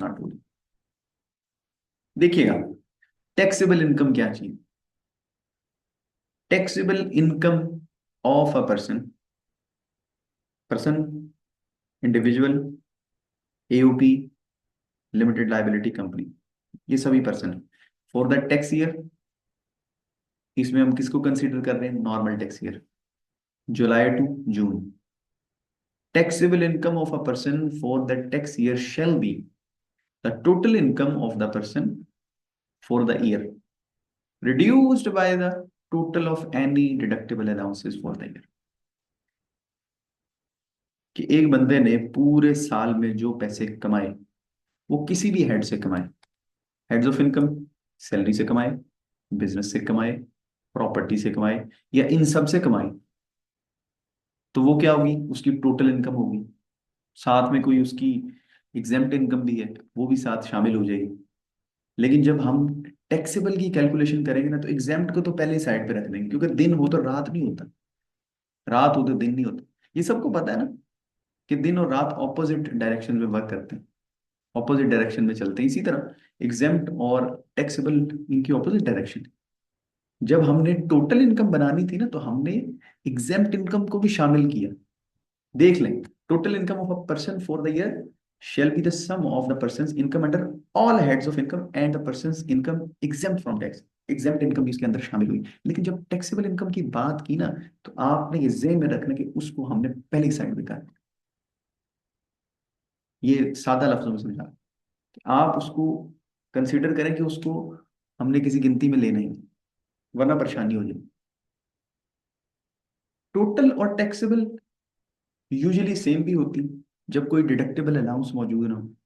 Start हो गई। देखिएगा, टैक्सेबल इनकम क्या चीज? Taxable income of a person, person, individual, AOP, limited liability company, ये सभी पर्सन है। फॉर द टैक्स ईयर, इसमें हम किसको कंसीडर कर रहे हैं? Normal tax year, July to June. Taxable income of a person for the tax year shall be the total income of the person for the year reduced by the total of any deductible allowances for the year। कि एक बंदे ने पूरे साल में जो पैसे कमाए, वो किसी भी हेड से कमाए, हेड्स ऑफ इनकम, सैलरी से कमाए, बिजनेस से कमाए, प्रॉपर्टी से कमाए, या इन सब से कमाए, तो वो क्या होगी? उसकी टोटल इनकम होगी। साथ में कोई उसकी एग्जेम्प्ट इनकम भी है, वो भी साथ शामिल हो जाएगी। लेकिन जब हम टैक्सेबल की कैलकुलेशन करेंगे ना, तो एग्जेम्प्ट को तो पहले साइड पे रख देंगे, क्योंकि दिन हो तो रात नहीं होता, रात हो तो दिन नहीं होता। ये सबको पता है ना, कि दिन और रात ऑपोजिट डायरेक्शन में वर्क करते हैं, ऑपोजिट डायरेक्शन में चलते हैं। इसी तरह एग्जेम्प्ट और टैक्सेबल, इनकी ऑपोजिट डायरेक्शन। जब हमने टोटल इनकम बनानी थी ना, तो हमने एग्जेम्प्ट इनकम को भी शामिल किया। देख लें, total income of a person for the year shall be the sum of the person's income under all heads of income and the person's income exempt from tax। Exempt income भी इसके अंदर शामिल हुई। लेकिन जब टैक्सेबल इनकम की बात की ना, तो आपने ये ज़हन में रखना कि उसको हमने पहली साइड में कहा। ये सादा लफ्जों में समझा कि आप उसको कंसीडर करें कि उसको हमने किसी गिनती में लेना ही नहीं, वरना परेशानी हो जाए। टोटल और टैक्सेबल यूजुअली सेम भी होती जब कोई डिडक्टेबल अलाउंस मौजूद ना हो।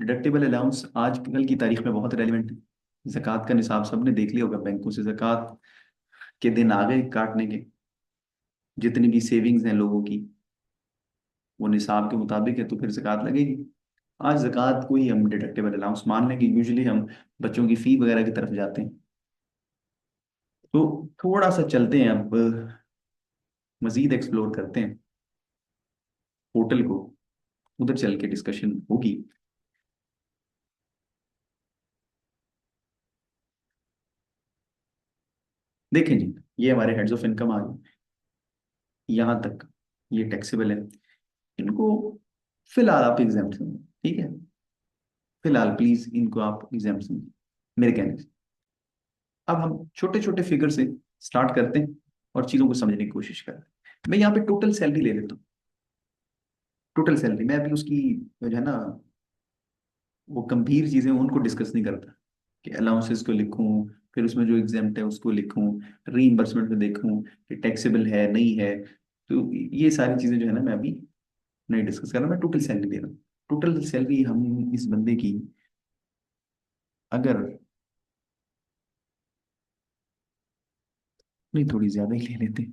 डिडक्टेबल अलाउंस आजकल की तारीख में बहुत रेलिवेंट है। ज़कात का निसाब सबने देख लिया होगा, बैंकों से ज़कात के दिन आ गए काटने के। जितनी भी सेविंग्स हैं लोगों की, वो निसाब के मुताबिक है, तो फिर ज़कात लगेगी। आज ज़कात को ही हम डिडक्टेबल अलाउंस मान लेंगे। यूजुअली हम बच्चों की फी वगैरह की तरफ जाते हैं। तो थोड़ा सा चलते हैं अब, मजीद एक्सप्लोर करते हैं पोर्टल को, उधर चल के डिस्कशन होगी। देखें जी, ये हमारे हेड्स ऑफ इनकम आ गए, यहाँ तक ये टैक्सेबल है। इनको फिलहाल आप एग्जाम्पल समझें, ठीक है? फिलहाल प्लीज इनको आप एग्जाम्पल समझें मेरे कहने से। अब हम छोटे छोटे फिगर से स्टार्ट करते हैं और चीजों को समझने की कोशिश करते हैं। मैं यहाँ पे टोटल सैलरी ले लेता हूँ। टोटल सैलरी, मैं अभी उसकी जो है ना, वो गंभीर चीजें उनको डिस्कस नहीं करता, कि अलाउंसेस को लिखूं, फिर उसमें जो एग्जाम्प्ट है उसको लिखूं, रीइंबर्समेंट में देखूं कि टैक्सेबल है नहीं है। तो ये सारी चीजें जो है ना, मैं अभी नहीं डिस्कस कर रहा, मैं टोटल सैलरी दे रहा हूँ। टोटल सैलरी हम इस बंदे की, अगर, नहीं थोड़ी ज्यादा ही ले लेते हैं,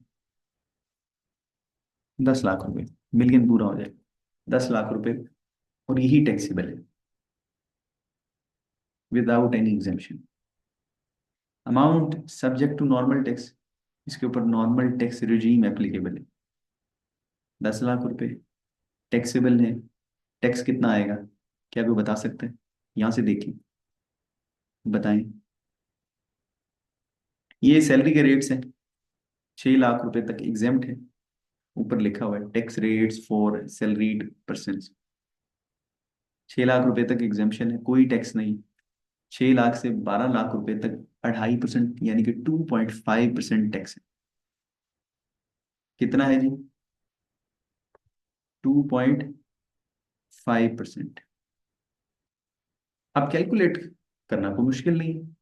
10 लाख रुपए, मिलियन पूरा हो जाए, 10 लाख रुपए, और यही टैक्सेबल है without any exemption. Amount subject to normal tax, इसके ऊपर नॉर्मल टैक्स रिजीम एप्लीकेबल है। 10 लाख रुपए टैक्सेबल है। टैक्स कितना आएगा? क्या कोई बता सकते हैं? यहाँ से देखिए, बताएं। ये सैलरी के रेट्स हैं। 6 लाख रुपए तक एग्जेम्प्ट है, ऊपर लिखा हुआ है tax rates for salaried person. 6 lakh रुपए तक एग्जेम्पशन है, कोई टैक्स नहीं। 6 लाख से 12 लाख रुपए तक 2.5%, यानी कि 2.5% टैक्स है। कितना है जी? 2.5%। अब कैलकुलेट करना कोई मुश्किल नहीं है।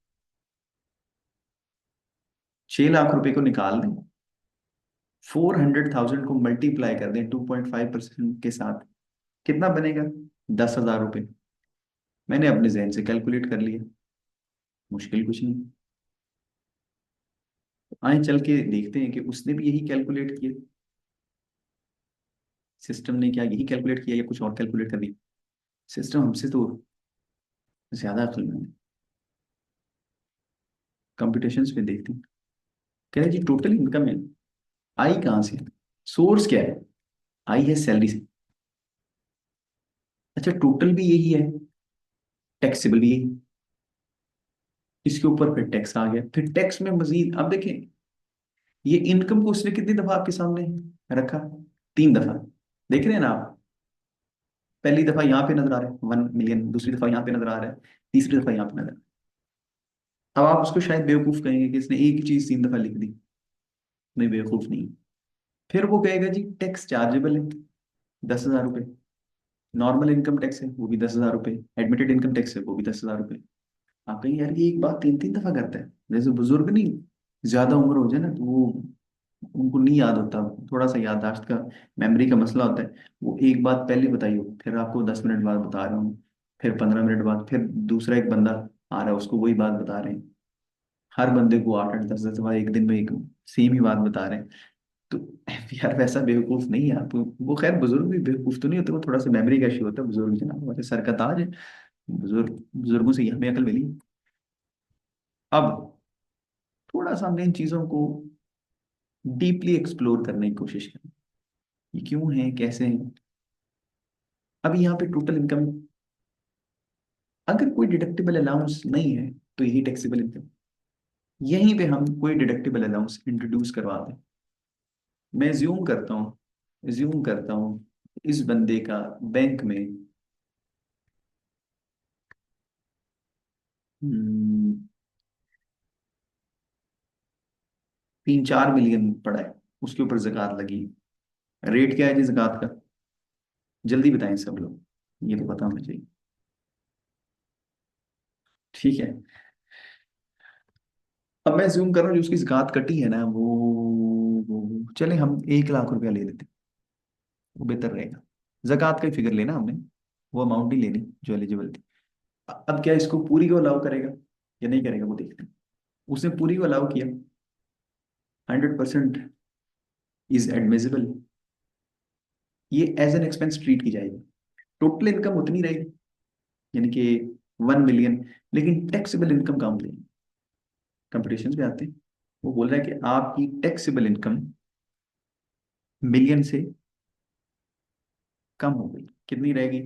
6 लाख रुपए को निकाल दें, 400,000 को मल्टीप्लाई कर दें 2.5% के साथ, कितना बनेगा? 10,000 रुपये। मैंने अपने जहन से कैलकुलेट कर लिया, मुश्किल कुछ नहीं। आए चल के देखते हैं कि उसने भी यही कैलकुलेट किया, सिस्टम ने क्या यही कैलकुलेट किया या कुछ और कैलकुलेट कर दिया। सिस्टम हमसे तो ज्यादा अक्लमंद है। कंप्यूटेशंस में देखते हैं, कह रहे जी टोटल इनकम है, आई कहाँ से? सोर्स क्या है? आई है सैलरी से। अच्छा, टोटल भी यही है, टैक्सेबल भी यही, इसके ऊपर फिर टैक्स आ गया, फिर टैक्स में मजीद अब देखें, ये इनकम को उसने कितनी दफा आपके सामने रखा, 3 दफा। देख रहे हैं ना आप, पहली दफा यहाँ पे नजर आ रहा है 1 मिलियन, दूसरी दफा यहाँ पे नजर आ रहा है, तीसरी दफा यहाँ पे नजर। अब आप उसको शायद बेवकूफ कहेंगे कि इसने एक ही चीज 3 दफा लिख दी। नहीं, बेवकूफ नहीं। फिर वो कहेगा जी टैक्स चार्जेबल है 10,000 रुपये, नॉर्मल इनकम टैक्स है वो भी 10,000 रुपये, एडमिटेड इनकम टैक्स है वो भी 10,000 रुपये। आप कहेंगे यार ये एक बात 3 3 दफा करता है, जैसे बुजुर्ग नहीं, ज्यादा उम्र हो जाए ना तो वो, उनको नहीं याद होता, थोड़ा सा याददाश्त का, मेमोरी का मसला होता है। वो एक बात पहले बताई हो, फिर आपको 10 मिनट बाद बता रहा हूँ, फिर 15 मिनट बाद फिर दूसरा एक बंदा आ रहा है उसको वही बात बता रहे हैं, हर बंदे को 8 8 10 10 बार एक दिन में एक सेम ही बात बता रहे हैं। तो यार वैसा बेवकूफ नहीं है आप, वो खैर बुजुर्ग भी बेवकूफ तो नहीं होते, वो थोड़ा सा मेमोरी का इशू होता है, बुजुर्ग जनाब हमारे सर का ताज है, बुजुर्गों से ही हमें अकल मिली। अब थोड़ा सा हमने इन चीजों को डीपली एक्सप्लोर करने की कोशिश करें, ये क्यों है कैसे है। अभी यहाँ पे टोटल इनकम, अगर कोई डिडक्टिबल अलाउंस नहीं है तो यही टैक्सेबल इनकम, यहीं पे हम कोई डिडक्टिबल अलाउंस इंट्रोड्यूस करवा दें। मैं ज्यूम करता हूँ इस बंदे का बैंक में 3 4 मिलियन पड़ा है, उसके ऊपर जक़ात लगी। रेट क्या है जी जक़ात का, जल्दी बताएं सब लोग, ये तो पता होना चाहिए। ठीक है, अब मैं जूम कर रहा हूँ, जो उसकी जक़ात कटी है ना चले हम 1 लाख रुपया ले लेते हैं, वो बेहतर रहेगा। जक़ात का ही फिगर लेना हमने, वो अमाउंट ही लेनी जो एलिजिबल थी। अब क्या इसको पूरी को अलाउ करेगा या नहीं करेगा वो देखते हैं। उसने पूरी को अलाउ किया, 100% इज एडमिसिबल, ये एज एन एक्सपेंस ट्रीट की जाएगी। टोटल इनकम उतनी रहेगी, यानी कि 1 मिलियन, लेकिन टैक्सेबल इनकम कम देगी। कंपटीशन पे आते हैं, वो बोल रहा है कि आपकी टैक्सेबल इनकम मिलियन से कम हो गई, कितनी रहेगी,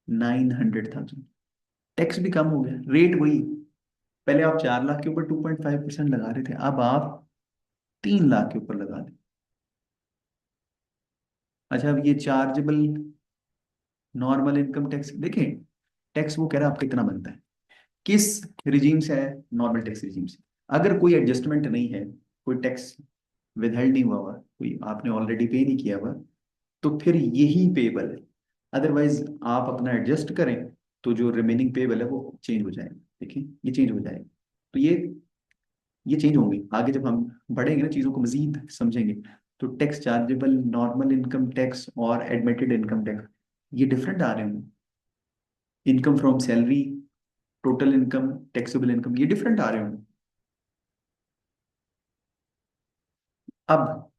900,000। टैक्स भी कम हो गया, रेट वही, पहले आप 4 लाख के ऊपर 2.5% लगा रहे थे, अब आप 3 लाख के ऊपर लगा दें। अच्छा, अब ये चार्जेबल नॉर्मल इनकम टैक्स देखें, टैक्स वो कह रहा है आपका कितना बनता है, किस रिजीम से है, नॉर्मल टैक्स रिजीम से। अगर कोई एडजस्टमेंट नहीं है, कोई टैक्स विदहेल्ड नहीं हुआ हुआ, कोई आपने ऑलरेडी पे नहीं किया हुआ, तो फिर यही पेबल है। अदरवाइज आप अपना एडजस्ट करें तो जो रिमेनिंग पेबल है वो चेंज हो जाएगा। देखिए ये चेंज हो जाएगा, तो ये चेंज होंगे आगे जब हम बढ़ेंगे ना, चीज़ों को मजीद समझेंगे। तो tax chargeable normal income tax और एडमिटेड इनकम टैक्स ये डिफरेंट आ रहे हैं। Income from salary, total income, taxable income ये डिफरेंट आ रहे हैं। अब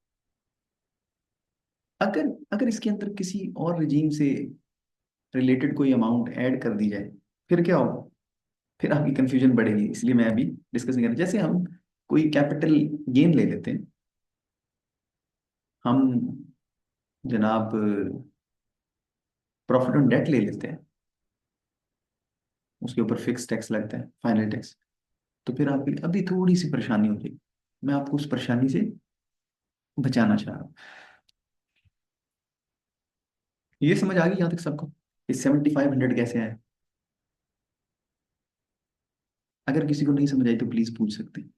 अगर अगर इसके अंदर किसी और रिजीम से रिलेटेड कोई अमाउंट ऐड कर दी जाए, फिर क्या होगा, फिर आपकी कंफ्यूजन बढ़ेगी, इसलिए मैं अभी डिस्कस नहीं कर रहा। जैसे हम कोई कैपिटल गेन ले लेते हैं, हम जनाब प्रॉफिट ऑन डेट ले लेते हैं, उसके ऊपर फिक्स टैक्स लगता है, फाइनल टैक्स। तो फिर आपके लिए अभी थोड़ी सी परेशानी हो जाएगी, मैं आपको उस परेशानी से बचाना चाह रहा हूँ। ये समझ आ गई यहाँ तक सबको कि 7,500 कैसे आए। अगर किसी को नहीं समझ आई तो प्लीज पूछ सकते हैं,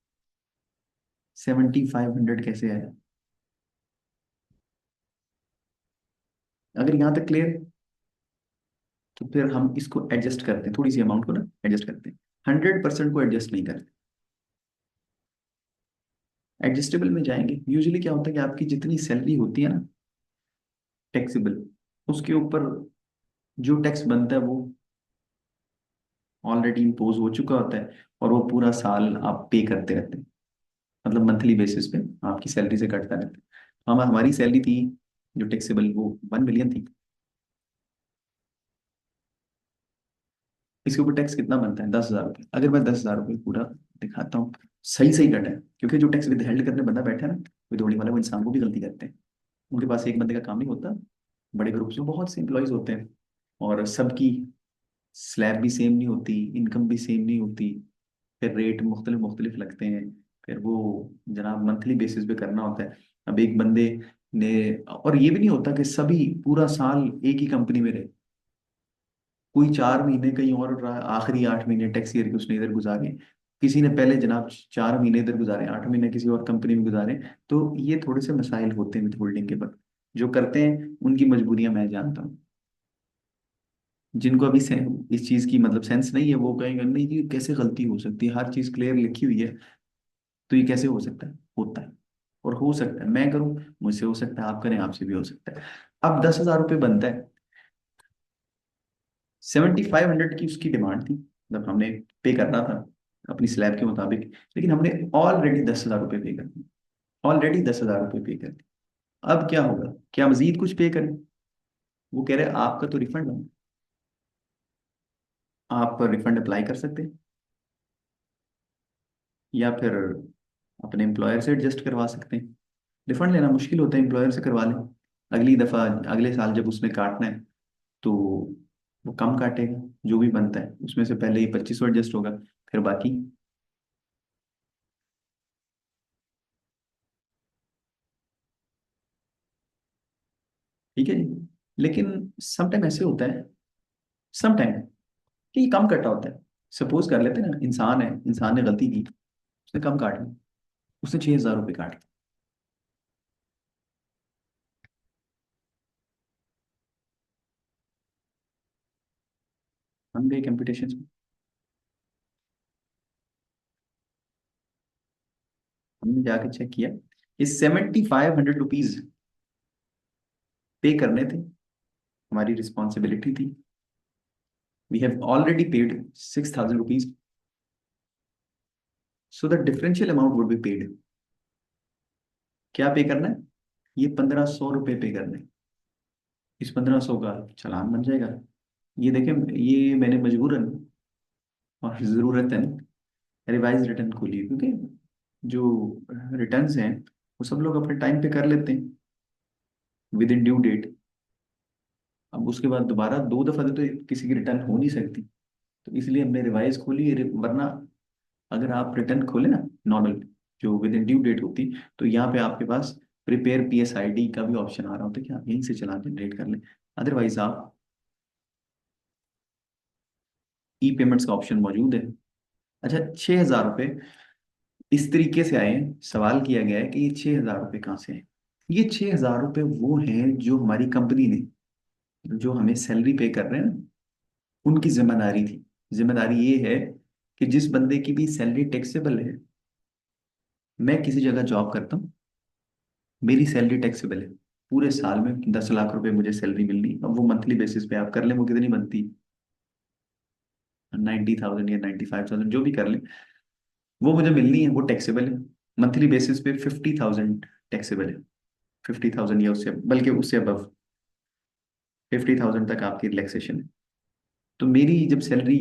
7,500 कैसे आया। अगर यहाँ तक क्लियर है तो फिर हम इसको एडजस्ट करते हैं, थोड़ी सी अमाउंट को ना एडजस्ट करते हैं, 100% को एडजस्ट नहीं करते। एडजस्टेबल में जाएंगे, यूजुअली क्या होता है कि आपकी जितनी सैलरी होती है ना टैक्सेबल, उसके ऊपर जो टैक्स बनता है वो ऑलरेडी इम्पोज हो चुका होता है, और वो पूरा साल आप पे करते रहते हैं, मतलब मंथली बेसिस पे आपकी सैलरी से कटता रहता है। हम हमारी सैलरी थी जो टैक्सेबल वो 1 मिलियन थी, इसके ऊपर टैक्स कितना बनता है, 10,000 रुपये। अगर मैं 10,000 रुपये पूरा दिखाता हूँ, सही सही कटा है, क्योंकि जो टैक्स विद करने बंदा बैठा है ना, विदहोल्डिंग वाले, वो इंसान को भी गलती करते हैं। उनके पास एक बंदे का काम नहीं होता, बड़े ग्रुप्स में बहुत से एम्प्लॉयज होते हैं, और सबकी स्लैब भी सेम नहीं होती, इनकम भी सेम नहीं होती, फिर रेट मुख्तलिफ मुख्तलिफ लगते हैं। फिर वो जनाब मंथली बेसिस पे करना होता है। अब एक बंदे ने, और ये भी नहीं होता कि सभी पूरा साल एक ही कंपनी में रहे। कोई 4 महीने कहीं और रहा, आखिरी 8 महीने टैक्स ईयर के उसने इधर गुजारे, किसी ने पहले जनाब 4 महीने इधर गुजारे, 8 महीने किसी और कंपनी में गुजारे। तो ये थोड़े से मसाइल होते हैं विद होल्डिंग के पर। जो करते हैं उनकी मजबूरियां मैं जानता हूँ। जिनको अभी इस चीज की मतलब सेंस नहीं है, वो कहेंगे नहीं जी कैसे गलती हो सकती है, हर चीज क्लियर लिखी हुई है, तो ये कैसे हो सकता है, होता है। और हो सकता है मैं करूं, मुझसे हो सकता है आप करें, आपसे भी हो सकता है। अब 10,000 रुपये बनता है, 7,500 की उसकी डिमांड थी, मतलब हमने पे करना था अपनी स्लैब के मुताबिक, लेकिन हमने ऑलरेडी 10,000 रुपये पे कर दिए, ऑलरेडी 10,000 रुपये पे कर दिए। अब क्या होगा, क्या मजीद कुछ पे करें? वो कह रहे हैं आपका तो रिफंड है, आप रिफंड अप्लाई कर सकते हैं, या फिर अपने एम्प्लॉयर से एडजस्ट करवा सकते हैं। रिफंड लेना मुश्किल होता है, एम्प्लॉयर से करवा लें। अगली दफा, अगले साल जब उसने काटना है तो वो कम काटेगा, जो भी बनता है उसमें से पहले ही 25 एडजस्ट होगा, फिर बाकी। ठीक है जी। लेकिन समटाइम ऐसे होता है, समटाइम कि ये कम कटा होता है। सपोज कर लेते हैं ना, इंसान है, इंसान ने गलती की, उसने कम काट ली, उसने 6,000 रुपये काट लिए। हम गए कंपटीशन में, हमने जाके चेक किया, ये 7,500 रुपीज पे करने थे, हमारी रिस्पॉन्सिबिलिटी थी। We have already paid 6,000 rupees, so the differential amount would be paid. क्या पे करना है? ये 1,500 रुपये पे करने हैं। इस 1,500 का चालान बन जाएगा। ये देखें, ये मैंने मजबूरन और जरूरतन रिवाइज रिटर्न खोली है, क्योंकि जो रिटर्न्स हैं वो सब लोग अपने टाइम पे कर लेते हैं विद इन ड्यू डेट। अब उसके बाद दोबारा 2 दफा तो किसी की रिटर्न हो नहीं सकती, तो इसलिए हमने रिवाइज खोली है। वरना अगर आप रिटर्न खोले ना नॉर्मल, जो विद इन ड्यू डेट होती, तो यहाँ पे आपके पास प्रिपेयर PSID का भी ऑप्शन आ रहा होता है कि आप यहीं से चालान जनरेट कर लें। अदरवाइज आप ई पेमेंट्स का ऑप्शन मौजूद है। अच्छा, 6,000 रुपये इस तरीके से आए हैं, सवाल किया गया है कि ये 6,000 रुपये कहाँ से आए। ये 6,000 रुपये वो हैं जो हमारी कंपनी ने, जो हमें सैलरी पे कर रहे हैं ना, उनकी जिम्मेदारी थी। जिम्मेदारी ये है कि जिस बंदे की भी सैलरी टैक्सेबल है, मैं किसी जगह जॉब करता हूँ, मेरी सैलरी टैक्सेबल है, पूरे साल में 10 लाख रुपए मुझे सैलरी मिलनी। अब वो मंथली बेसिस पे आप कर लें वो कितनी बनती, 90,000 या 95,000 जो भी कर लें, वो मुझे मिलनी है, वो टैक्सेबल है। मंथली बेसिस पे 50,000 टैक्सेबल है, 50,000 या उससे बल्कि उससे अबव 50,000 तक आपकी रिलैक्सेशन है। तो मेरी जब सैलरी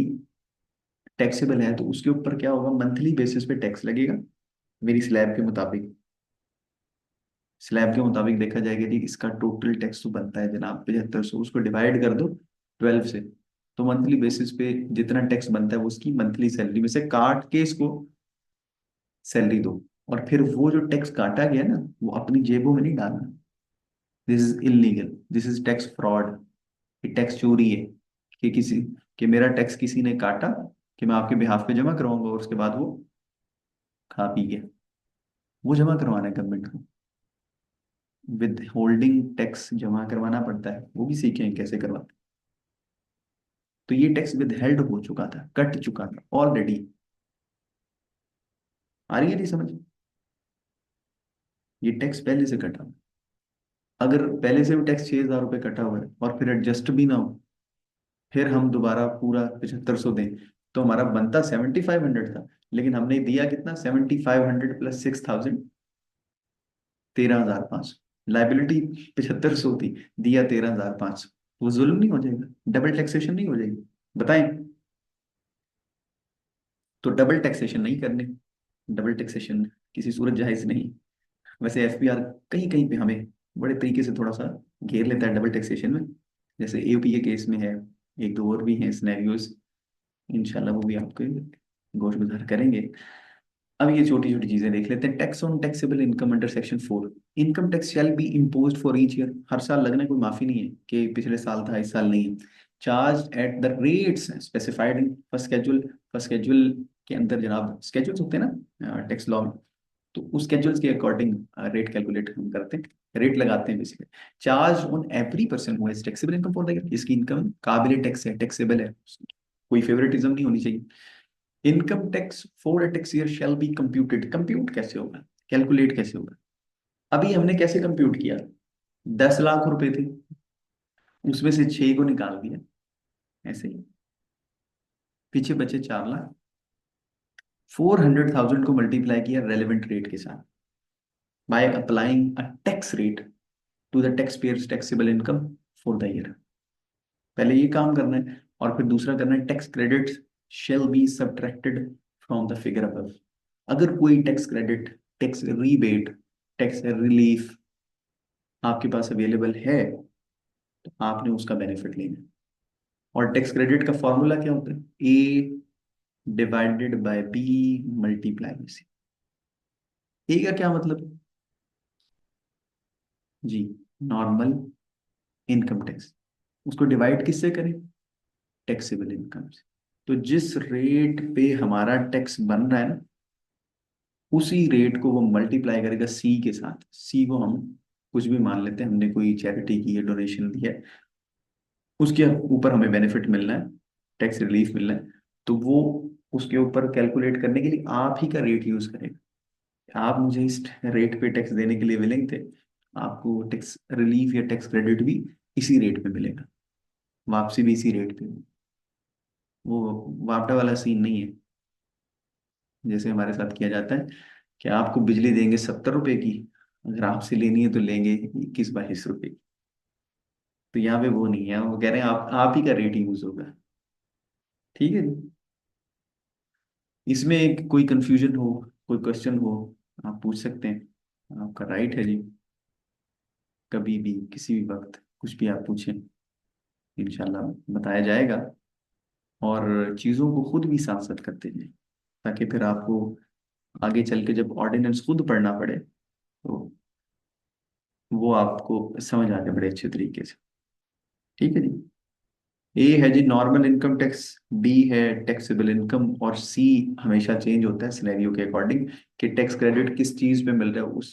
टैक्सेबल है तो उसके ऊपर क्या होगा, मंथली बेसिस पे टैक्स लगेगा मेरी स्लैब के मुताबिक। स्लैब के मुताबिक देखा जाएगा कि इसका टोटल टैक्स तो बनता है जनाब 7500, उसको डिवाइड कर दो 12 से, तो मंथली बेसिस पे जितना टैक्स बनता है वो उसकी मंथली सैलरी में से काट के इसको सैलरी दो। और फिर वो जो टैक्स काटा गया ना, वो अपनी जेबों में नहीं डालना। This is illegal, this is tax fraud. ये टैक्स चोरी है, कि किसी, कि मेरा टैक्स किसी ने काटा कि मैं आपके बिहाफ पे जमा करवाऊंगा, और उसके बाद वो खा पी गया। वो जमा करवाना है गवर्नमेंट को, विद होल्डिंग टैक्स जमा करवाना पड़ता है, वो भी सीखे हैं कैसे करवाते हैं। तो ये टैक्स विद हेल्ड हो चुका था, कट चुका था ऑलरेडी। आ रही है नहीं समझ? ये टैक्स पहले से कटा हुआ। अगर पहले से भी टैक्स 6,000 रुपये कटा हुआ है और फिर एडजस्ट भी ना हो, फिर हम दोबारा पूरा 7,500 दें, तो हमारा बनता 7,500 था, लेकिन हमने दिया कितना, 7,500 प्लस 6,000, 13,500। लाइबिलिटी 7,500 थी, दिया 13,500। वो जुल्म नहीं हो जाएगा, डबल टैक्सेशन नहीं हो जाएगी? बताएं। तो डबल टैक्सेशन नहीं करने, डबल टैक्सेशन किसी सूरत जायज नहीं। वैसे FPR कहीं कहीं पे हमें बड़े तरीके से थोड़ा सा घेर लेता है डबल टैक्सेशन में, जैसे एओपी के केस में है, एक दो और भी हैं सिनेरियोज, इंशाल्लाह वो भी आपके गौर गुजार करेंगे। अब ये छोटी छोटी चीजें देख लेते हैं। Tax on taxable income under section 4, income tax shall be imposed for each year, हर साल लगना, कोई माफी नहीं है कि पिछले साल था इस साल नहीं है। Charge at the rates specified in first schedule, first schedule के अंदर जनाब स्केड्यूल्स होते हैं ना टैक्स लॉ में, तो उस स्केड्यूल्स के अकॉर्डिंग रेट कैलकुलेट हम करते हैं, रेट लगाते हैं basically. Charge on every person who has taxable income for the year, इसकी इनकम काबिल टैक्स है, टैक्सेबल है, कोई फेवरेटिज्म नहीं होनी चाहिए। Income tax for a tax year shall be computed, compute कैसे होगा, कैलकुलेट कैसे होगा? अभी हमने कैसे कंप्यूट किया, 10 लाख रुपए थे, उसमें से 6 को निकाल दिया, ऐसे ही पीछे बचे 4 लाख, 400,000 को मल्टीप्लाई किया रेलेवेंट रेट के साथ, by applying a tax rate to the tax payers taxable income for the year. पहले ये काम करना है, और फिर दूसरा करना है tax credits shall be subtracted from the figure above. अगर कोई tax credit, tax rebate, tax relief आपके पास अवेलेबल है, तो आपने उसका बेनिफिट लेना है। और टैक्स क्रेडिट का फॉर्मूला क्या होता है, ए डिवाइडेड बाय बी मल्टीप्लाई में सी। ए का क्या मतलब जी, नॉर्मल इनकम टैक्स, उसको डिवाइड किससे करें, टैक्सेबल इनकम से। तो जिस रेट पे हमारा टैक्स बन रहा है ना, उसी रेट को वो मल्टीप्लाई करेगा सी के साथ। सी को हम कुछ भी मान लेते हैं, हमने कोई चैरिटी की है, डोनेशन दिया है, उसके ऊपर हमें बेनिफिट मिलना है, टैक्स रिलीफ मिलना है, तो वो उसके ऊपर कैलकुलेट करने के लिए आप ही का रेट यूज करेगा। आप मुझे इस रेट पे टैक्स देने के लिए विलिंग थे, आपको टैक्स रिलीफ या टैक्स क्रेडिट भी इसी रेट पे मिलेगा, वापसी भी इसी रेट पे। वो वापटा वाला सीन नहीं है जैसे हमारे साथ किया जाता है कि आपको बिजली देंगे 70 रुपए की, अगर आपसे लेनी है तो लेंगे 21-22 रुपए की। तो यहाँ पे वो नहीं है, वो कह रहे हैं आप ही का रेट यूज होगा। ठीक है जी। इसमें एक कोई कंफ्यूजन हो, कोई क्वेश्चन हो, आप पूछ सकते हैं, आपका राइट है जी, कभी भी किसी भी वक्त कुछ भी आप पूछें, इंशाल्लाह बताया जाएगा। और चीज़ों को खुद भी साथ साथ करते जाएं, ताकि फिर आपको आगे चल के जब ऑर्डिनेंस खुद पढ़ना पड़े तो वो आपको समझ आ जाए बड़े अच्छे तरीके से। ठीक है जी। ए है जी नॉर्मल इनकम टैक्स, बी है टैक्सेबल इनकम, और सी हमेशा चेंज होता है सिनेरियो के अकॉर्डिंग कि टैक्स क्रेडिट किस चीज पे मिल रहा है, उस